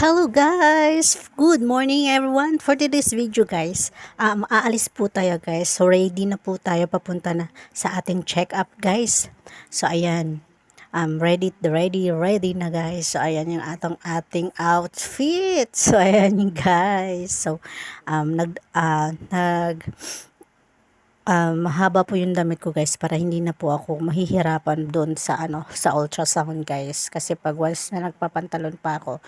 Hello guys! Good morning everyone! For today's video guys, aalis po tayo guys. So ready na po tayo papunta na sa ating check-up guys. So ayan, ready na guys. So ayan yung ating outfit. So ayan yung guys. So mahaba po yung damit ko guys para hindi na po ako mahihirapan doon sa ultrasound guys, kasi pag once na nagpapantalon pa ako,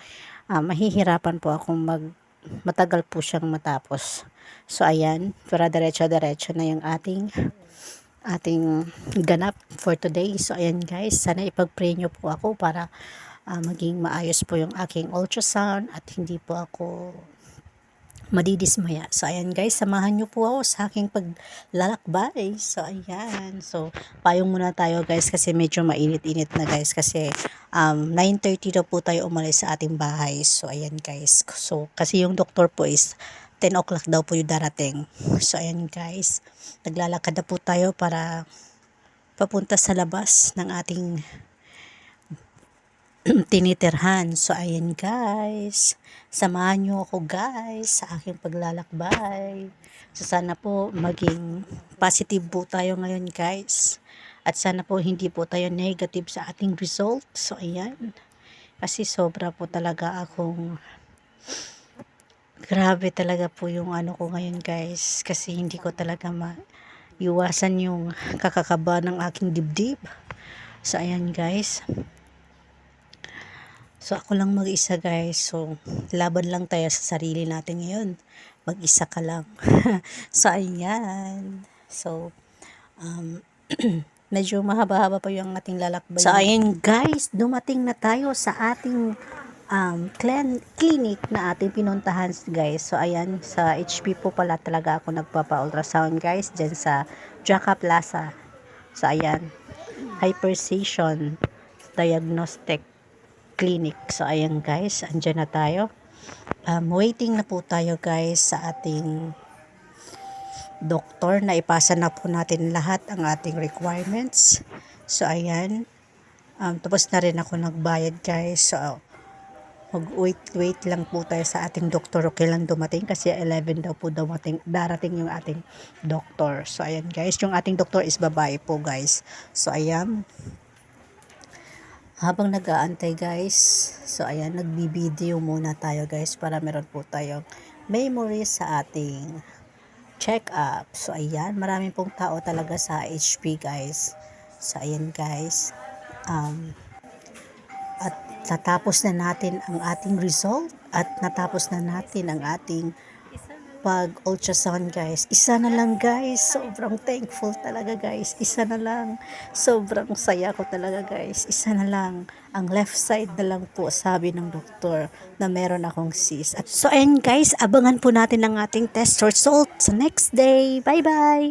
mahihirapan po akong matagal po siyang matapos. So ayan, para diretso na yung ating ganap for today. So ayan guys, sana ipag-pray nyo po ako para maging maayos po yung aking ultrasound at hindi po ako madidismaya. So ayan guys, samahan nyo po ako sa aking paglalakbay. So ayan, so payong muna tayo guys kasi medyo mainit-init na guys, kasi 9:30 na po tayo umalis sa ating bahay. So ayan guys, so kasi yung doktor po is 10 o'clock daw po yung darating. So ayan guys, naglalakad na po tayo para papunta sa labas ng ating tinitirhan. So ayan guys, samahan nyo ako guys sa aking paglalakbay. So sana po maging positive po tayo ngayon guys, at sana po hindi po tayo negative sa ating result. So ayan, kasi sobra po talaga akong grabe talaga po yung ko ngayon guys, kasi hindi ko talaga maiwasan yung kakakaba ng aking dibdib. So ayan guys, so ako lang mag-isa guys, so laban lang tayo sa sarili natin ngayon, mag-isa ka lang. So ayan, so medyo mahaba-haba pa yung ating lalakbay. So ayan guys, dumating na tayo sa ating clinic na ating pinuntahan guys. So ayan, sa HP po pala talaga ako nagpapa-ultrasound guys, dyan sa Jaca Plaza. So ayan, Hypercision Diagnostic Clinic. So ayan guys, andyan na tayo. Waiting na po tayo guys sa ating doktor, na ipasa na po natin lahat ang ating requirements. So ayan, tapos na rin ako nagbayad guys. So mag-wait lang po tayo sa ating doktor kailan dumating, kasi 11 daw po darating yung ating doktor. So ayan guys, yung ating doktor is babae po guys. So ayan, habang nag-aantay guys, so ayan, nagbi-video muna tayo guys para meron po tayong memory sa ating check-up. So ayan, maraming pong tao talaga sa HP guys. So ayan guys, at natapos na natin ang ating result, at natapos na natin ang ating pag-ultrasound guys. Isa na lang guys, sobrang thankful talaga guys. Isa na lang, sobrang saya ko talaga guys. Isa na lang, ang left side na lang po, sabi ng doktor, na meron akong cyst. So ayan guys, abangan po natin ang ating test result sa next day. Bye bye!